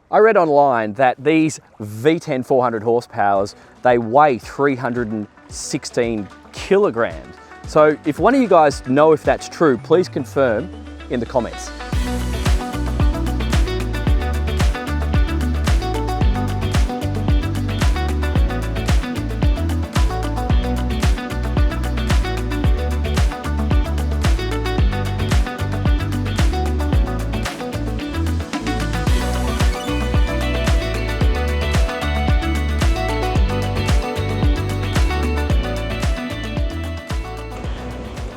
I read online that these V10 400 horsepowers, they weigh 316 kilograms. So if one of you guys know if that's true, please confirm in the comments.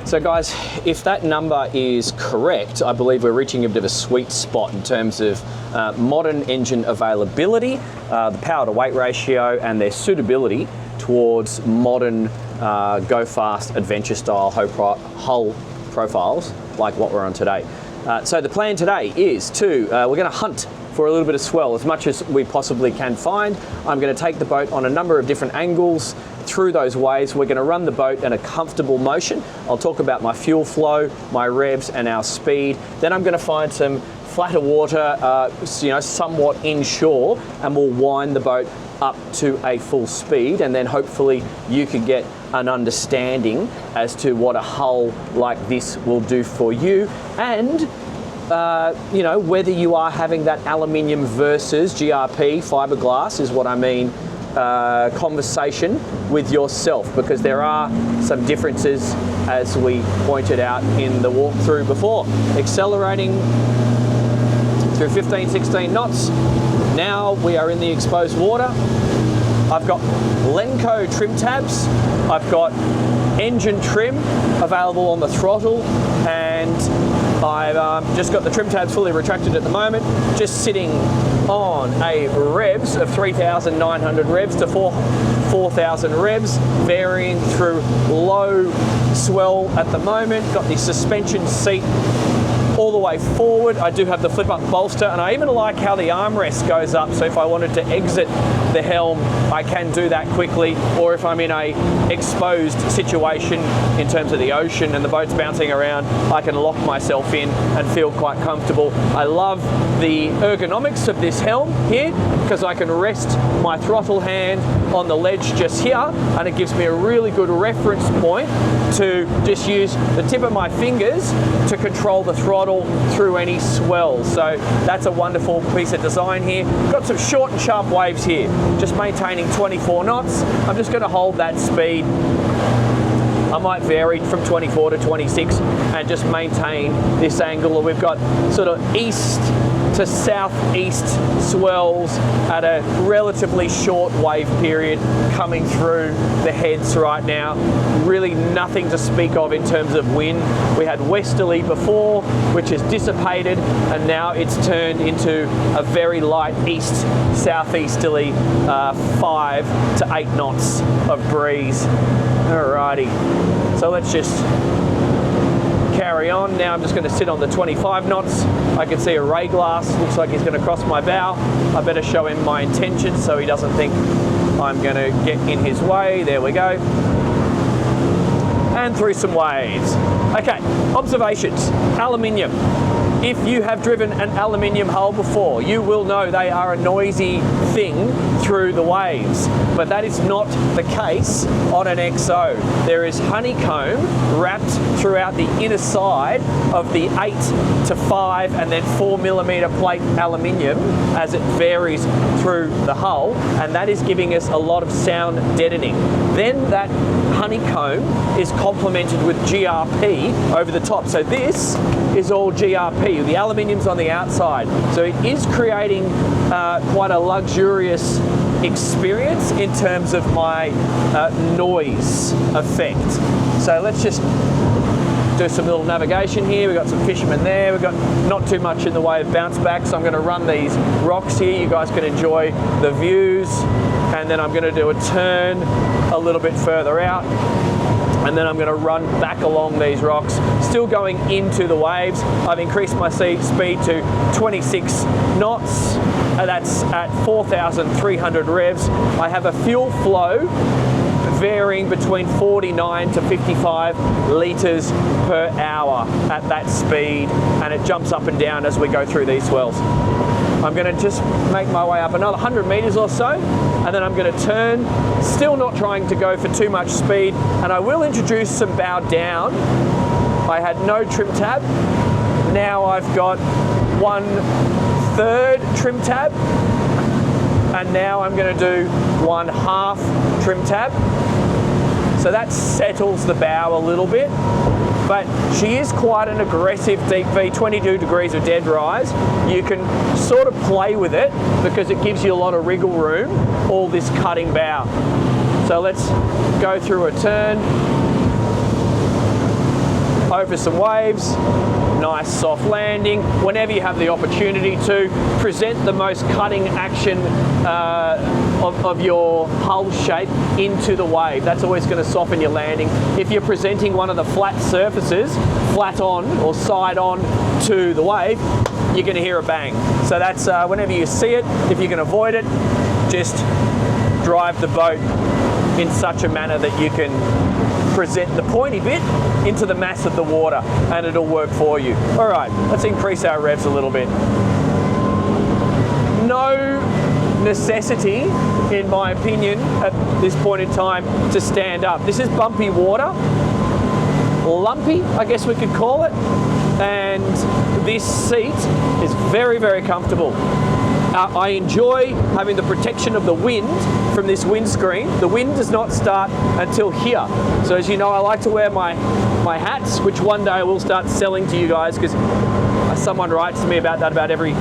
So guys, if that number is correct, I believe we're reaching a bit of a sweet spot in terms of modern engine availability, the power to weight ratio, and their suitability towards modern go-fast adventure style hull profiles like what we're on today. So the plan today is to, we're going to hunt for a little bit of swell as much as we possibly can find. I'm going to take the boat on a number of different angles through those waves. We're going to run the boat in a comfortable motion. I'll talk about my fuel flow, my revs, and our speed. Then I'm going to find some flatter water, somewhat inshore, and we'll wind the boat up to a full speed, and then hopefully you can get an understanding as to what a hull like this will do for you, and whether you are having that aluminium versus GRP fiberglass is what I mean, conversation with yourself, because there are some differences as we pointed out in the walkthrough before. Accelerating through 15, 16 knots. Now we are in the exposed water. I've got Lenco trim tabs. I've got engine trim available on the throttle, and I've just got the trim tabs fully retracted at the moment, just sitting on a revs of 3,900 revs to 4,000 revs, varying through low swell at the moment. Got the suspension seat all the way forward. I do have the flip up bolster, and I even like how the armrest goes up, so if I wanted to exit the helm I can do that quickly, or if I'm in a exposed situation in terms of the ocean and the boat's bouncing around, I can lock myself in and feel quite comfortable. I love the ergonomics of this helm here, because I can rest my throttle hand on the ledge just here, and it gives me a really good reference point to just use the tip of my fingers to control the throttle through any swell. So that's a wonderful piece of design here. Got some short and sharp waves here, just maintaining 24 knots. I'm just going to hold that speed. I might vary from 24 to 26 and just maintain this angle. We've got sort of east to southeast swells at a relatively short wave period coming through the heads right now. Really nothing to speak of in terms of wind. We had westerly before, which has dissipated, and now it's turned into a very light east southeasterly 5 to 8 knots of breeze. Alrighty, so let's just carry on. Now I'm just going to sit on the 25 knots. I can see a ray glass, looks like he's going to cross my bow. I better show him my intentions so he doesn't think I'm going to get in his way. There we go. And through some waves. Okay, observations. Aluminium. If you have driven an aluminium hull before, you will know they are a noisy thing through the waves, but that is not the case on an XO. There is honeycomb wrapped throughout the inner side of the 8 to 5 and then 4mm plate aluminium as it varies through the hull, and that is giving us a lot of sound deadening. Then that honeycomb is complemented with GRP over the top. So this is all GRP. The aluminium's on the outside. So it is creating quite a luxurious experience in terms of my noise effect. So let's just do some little navigation here. We've got some fishermen there. We've got not too much in the way of bounce back, so I'm going to run these rocks here. You guys can enjoy the views, and then I'm going to do a turn a little bit further out, and then I'm going to run back along these rocks, still going into the waves. I've increased my speed to 26 knots, and that's at 4,300 revs. I have a fuel flow varying between 49 to 55 litres per hour at that speed, and it jumps up and down as we go through these swells. I'm going to just make my way up another 100 meters or so, and then I'm going to turn, still not trying to go for too much speed, and I will introduce some bow down. I had no trim tab. Now I've got 1/3 trim tab, and now I'm going to do 1/2 trim tab. So that settles the bow a little bit, but she is quite an aggressive deep V, 22 degrees of dead rise. You can sort of play with it because it gives you a lot of wriggle room, all this cutting bow. So let's go through a turn, over some waves, nice soft landing. Whenever you have the opportunity to present the most cutting action of your hull shape into the wave, that's always going to soften your landing. If you're presenting one of the flat surfaces, flat on or side on to the wave, you're going to hear a bang. So that's whenever you see it, if you can avoid it, just drive the boat in such a manner that you can present the pointy bit into the mass of the water, and it'll work for you. All right, let's increase our revs a little bit. No necessity, in my opinion, at this point in time to stand up. This is bumpy water, lumpy, I guess we could call it, and this seat is very, very comfortable. I enjoy having the protection of the wind from this windscreen. The wind does not start until here. So as you know, I like to wear my hats, which one day I will start selling to you guys, because someone writes to me about that about every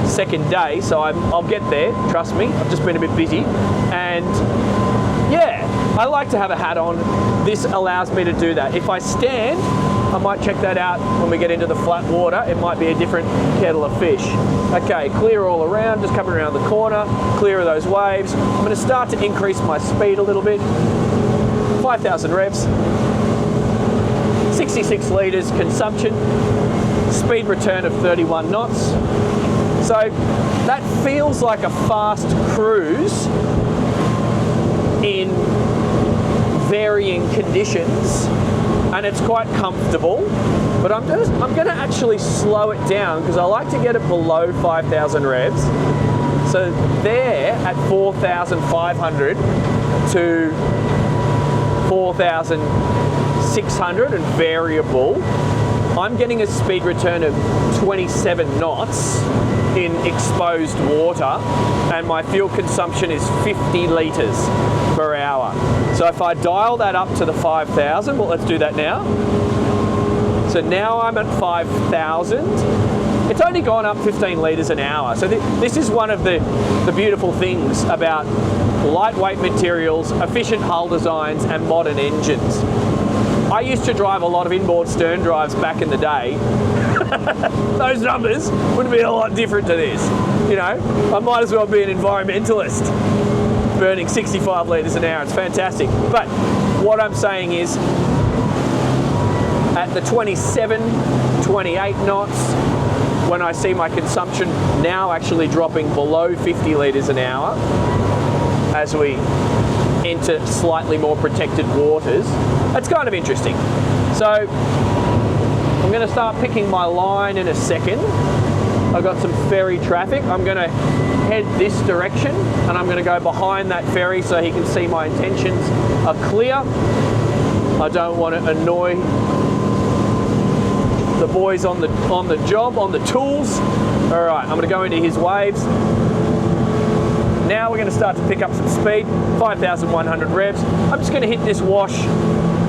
second day. So I'll get there, trust me. I've just been a bit busy. And yeah, I like to have a hat on. This allows me to do that. If I stand, I might check that out when we get into the flat water. It might be a different kettle of fish. Okay, clear all around, just coming around the corner, clear of those waves. I'm going to start to increase my speed a little bit. 5,000 revs, 66 litres consumption, speed return of 31 knots. So that feels like a fast cruise in varying conditions, and it's quite comfortable, but I'm going to actually slow it down because I like to get it below 5,000 revs. So there at 4,500 to 4,600 and variable, I'm getting a speed return of 27 knots in exposed water, and my fuel consumption is 50 litres per hour. So if I dial that up to the 5,000, well, let's do that now. So now I'm at 5,000. It's only gone up 15 litres an hour. So this is one of the beautiful things about lightweight materials, efficient hull designs, and modern engines. I used to drive a lot of inboard stern drives back in the day. Those numbers would be a lot different to this. You know, I might as well be an environmentalist, burning 65 litres an hour. It's fantastic. But what I'm saying is, at the 27, 28 knots, when I see my consumption now actually dropping below 50 litres an hour, as we enter slightly more protected waters, that's kind of interesting. So I'm going to start picking my line in a second. I've got some ferry traffic. I'm going to head this direction, and I'm going to go behind that ferry so he can see my intentions are clear. I don't want to annoy the boys on the job, on the tools. All right, I'm going to go into his waves. Now we're going to start to pick up some speed, 5,100 revs. I'm just going to hit this wash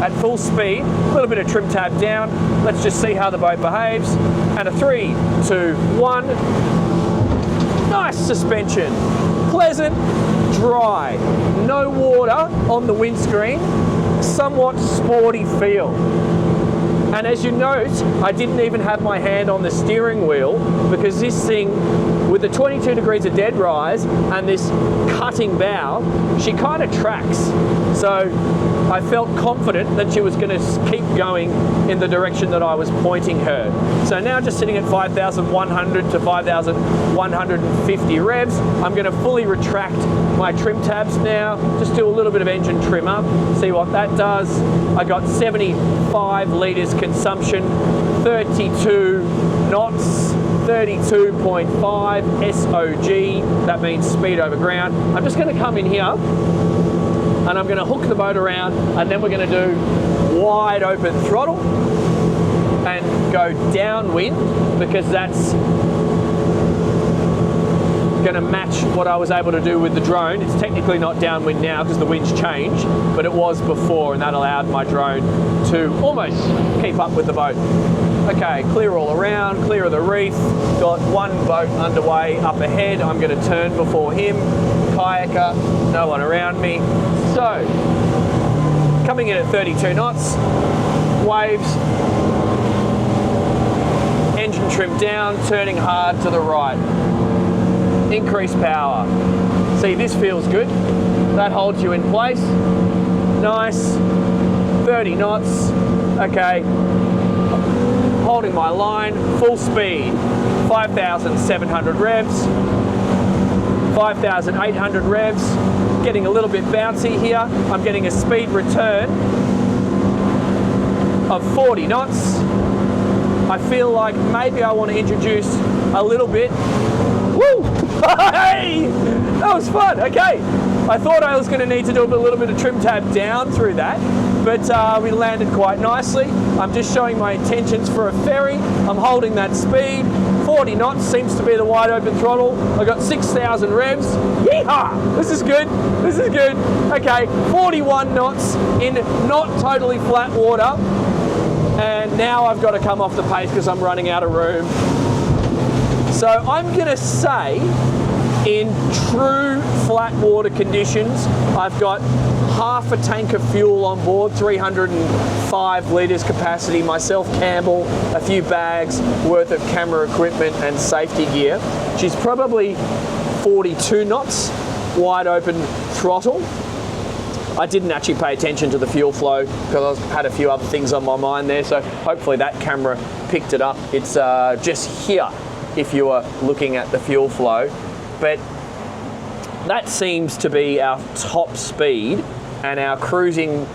at full speed, a little bit of trim tab down. Let's just see how the boat behaves. And a 3, 2, 1. Nice suspension. Pleasant, dry, no water on the windscreen, somewhat sporty feel. And as you note, I didn't even have my hand on the steering wheel because this thing, with the 22 degrees of dead rise and this cutting bow, she kind of tracks. So I felt confident that she was going to keep going in the direction that I was pointing her. So now just sitting at 5,100 to 5,150 revs, I'm going to fully retract my trim tabs now, just do a little bit of engine trim up, see what that does. I got 75 litres consumption, 32 knots, 32.5 SOG, that means speed over ground. I'm just going to come in here and I'm going to hook the boat around, and then we're going to do wide open throttle and go downwind, because that's going to match what I was able to do with the drone. It's technically not downwind now because the wind's changed, but it was before, and that allowed my drone to almost keep up with the boat. Okay, clear all around, clear of the reef. Got one boat underway up ahead. I'm going to turn before him. Kayaker, no one around me. So, coming in at 32 knots, waves, engine trimmed down, turning hard to the right. Increase power. See, this feels good. That holds you in place. Nice. 30 knots. Okay. Holding my line, full speed. 5,700 revs. 5,800 revs. Getting a little bit bouncy here. I'm getting a speed return of 40 knots. I feel like maybe I want to introduce a little bit. Woo! Hey! That was fun. Okay. I thought I was going to need to do a little bit of trim tab down through that, but we landed quite nicely. I'm just showing my intentions for a ferry. I'm holding that speed. 40 knots seems to be the wide open throttle. I got 6,000 revs. Yeehaw! This is good. This is good. Okay, 41 knots in not totally flat water. And now I've got to come off the pace because I'm running out of room. So I'm going to say, in true flat water conditions, I've got half a tank of fuel on board, 305 litres capacity, myself, Campbell, a few bags worth of camera equipment and safety gear. She's probably 42 knots, wide open throttle. I didn't actually pay attention to the fuel flow because I had a few other things on my mind there, so hopefully that camera picked it up. It's just here if you are looking at the fuel flow. But that seems to be our top speed, and our cruising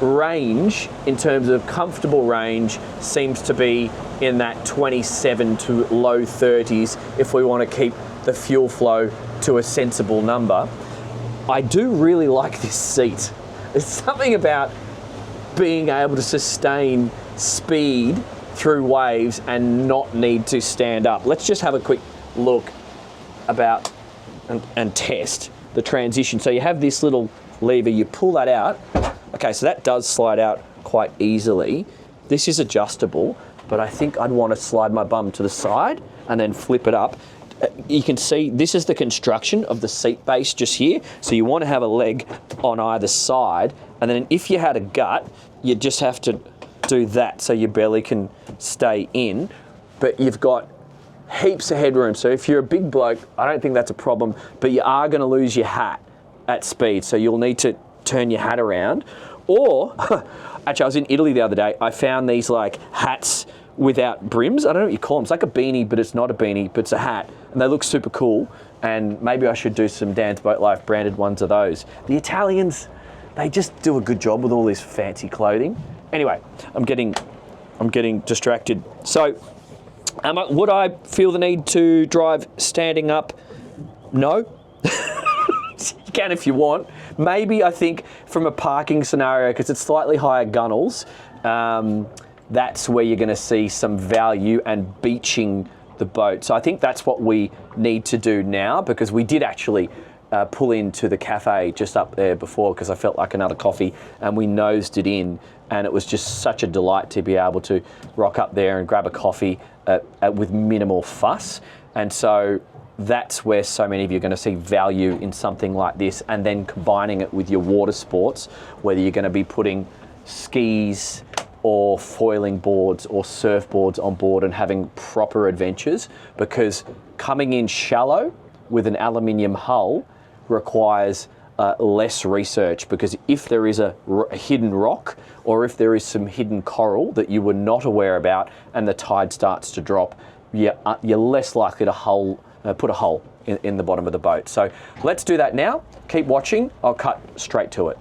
range in terms of comfortable range seems to be in that 27 to low 30s if we want to keep the fuel flow to a sensible number. I do really like this seat. There's something about being able to sustain speed through waves and not need to stand up. Let's just have a quick look about and test the transition. So you have this little lever, you pull that out. Okay, so that does slide out quite easily. This is adjustable, but I think I'd want to slide my bum to the side and then flip it up. You can see this is the construction of the seat base just here. So you want to have a leg on either side, and then if you had a gut, you just have to do that so your belly can stay in, but you've got heaps of headroom. So if you're a big bloke, I don't think that's a problem, but you are going to lose your hat at speed, so you'll need to turn your hat around. Or, actually I was in Italy the other day, I found these like hats without brims. I don't know what you call them. It's like a beanie, but it's not a beanie, but it's a hat, and they look super cool, and maybe I should do some Dan's Boat Life branded ones of those. The Italians, they just do a good job with all this fancy clothing. Anyway, I'm getting distracted. So, would I feel the need to drive standing up? No. You can if you want. Maybe I think from a parking scenario, because it's slightly higher gunnels, that's where you're going to see some value and beaching the boat. So I think that's what we need to do now, because we did actually pull into the cafe just up there before because I felt like another coffee, and we nosed it in, and it was just such a delight to be able to rock up there and grab a coffee with minimal fuss. And so that's where so many of you are going to see value in something like this, and then combining it with your water sports, whether you're going to be putting skis or foiling boards or surfboards on board and having proper adventures, because coming in shallow with an aluminium hull requires less research, because if there is a hidden rock or if there is some hidden coral that you were not aware about and the tide starts to drop, you're less likely to put a hole in the bottom of the boat. So let's do that now. Keep watching. I'll cut straight to it.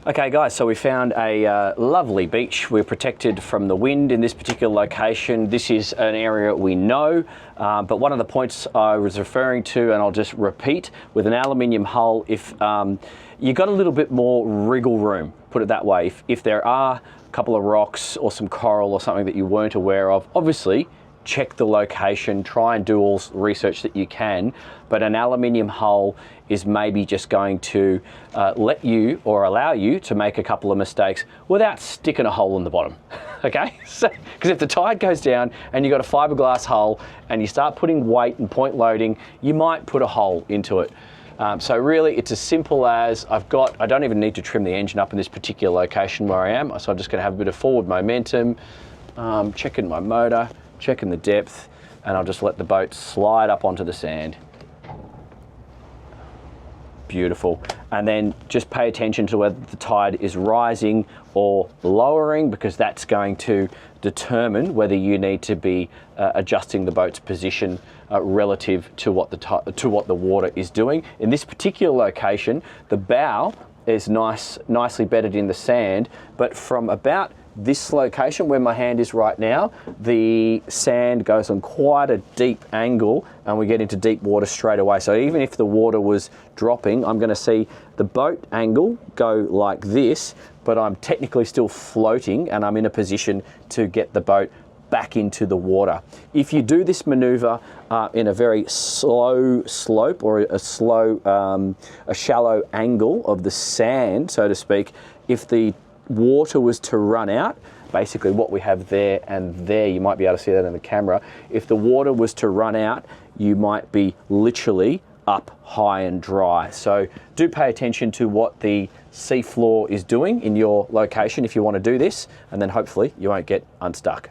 Okay guys, so we found a lovely beach. We're protected from the wind in this particular location. This is an area we know, but one of the points I was referring to, and I'll just repeat, with an aluminium hull, if you got a little bit more wriggle room, put it that way. If there are a couple of rocks or some coral or something that you weren't aware of, obviously check the location, try and do all research that you can, but an aluminium hull is maybe just going to let you or allow you to make a couple of mistakes without sticking a hole in the bottom, okay? So, because if the tide goes down and you've got a fiberglass hull and you start putting weight and point loading, you might put a hole into it. So really it's as simple as I don't even need to trim the engine up in this particular location where I am, so I'm just gonna have a bit of forward momentum, checking my motor, checking the depth, and I'll just let the boat slide up onto the sand. Beautiful. And then just pay attention to whether the tide is rising or lowering, because that's going to determine whether you need to be adjusting the boat's position relative to what the water is doing. In this particular location, the bow is nicely bedded in the sand, but from about this location where my hand is right now, the sand goes on quite a deep angle and we get into deep water straight away. So even if the water was dropping, I'm going to see the boat angle go like this, but I'm technically still floating and I'm in a position to get the boat back into the water. If you do this maneuver in a very slow slope or a shallow angle of the sand, so to speak, if the water was to run out, basically what we have there and there, you might be able to see that in the camera, if the water was to run out, you might be literally up high and dry. So do pay attention to what the seafloor is doing in your location if you want to do this, and then hopefully you won't get unstuck.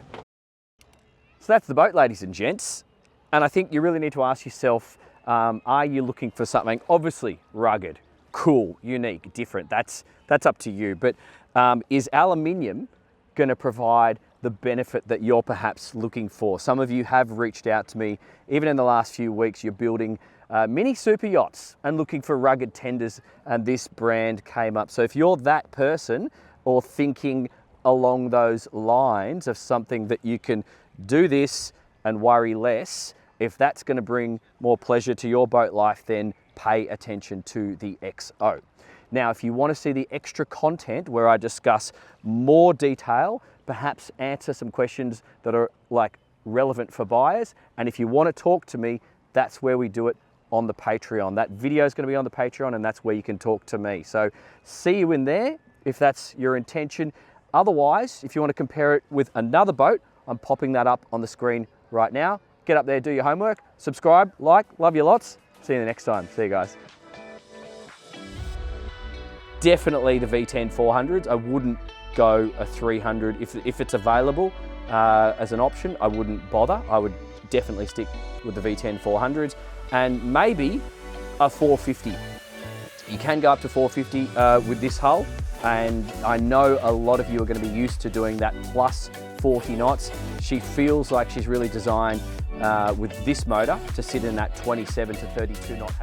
So that's the boat, ladies and gents, and I think you really need to ask yourself, are you looking for something obviously rugged, cool, unique, different? That's up to you, but is aluminium going to provide the benefit that you're perhaps looking for? Some of you have reached out to me, even in the last few weeks, you're building mini super yachts and looking for rugged tenders, and this brand came up. So if you're that person or thinking along those lines of something that you can do this and worry less, if that's going to bring more pleasure to your boat life, then pay attention to the XO. Now, if you want to see the extra content where I discuss more detail, perhaps answer some questions that are like relevant for buyers, and if you want to talk to me, that's where we do it on the Patreon. That video is going to be on the Patreon, and that's where you can talk to me. So see you in there if that's your intention. Otherwise, if you want to compare it with another boat, I'm popping that up on the screen right now. Get up there, do your homework, subscribe, like, love you lots. See you the next time. See you guys. Definitely the V10 400s. I wouldn't go a 300 if it's available as an option. I wouldn't bother. I would definitely stick with the V10 400s and maybe a 450. You can go up to 450 with this hull, and I know a lot of you are going to be used to doing that plus 40 knots. She feels like she's really designed with this motor to sit in that 27 to 32 knot.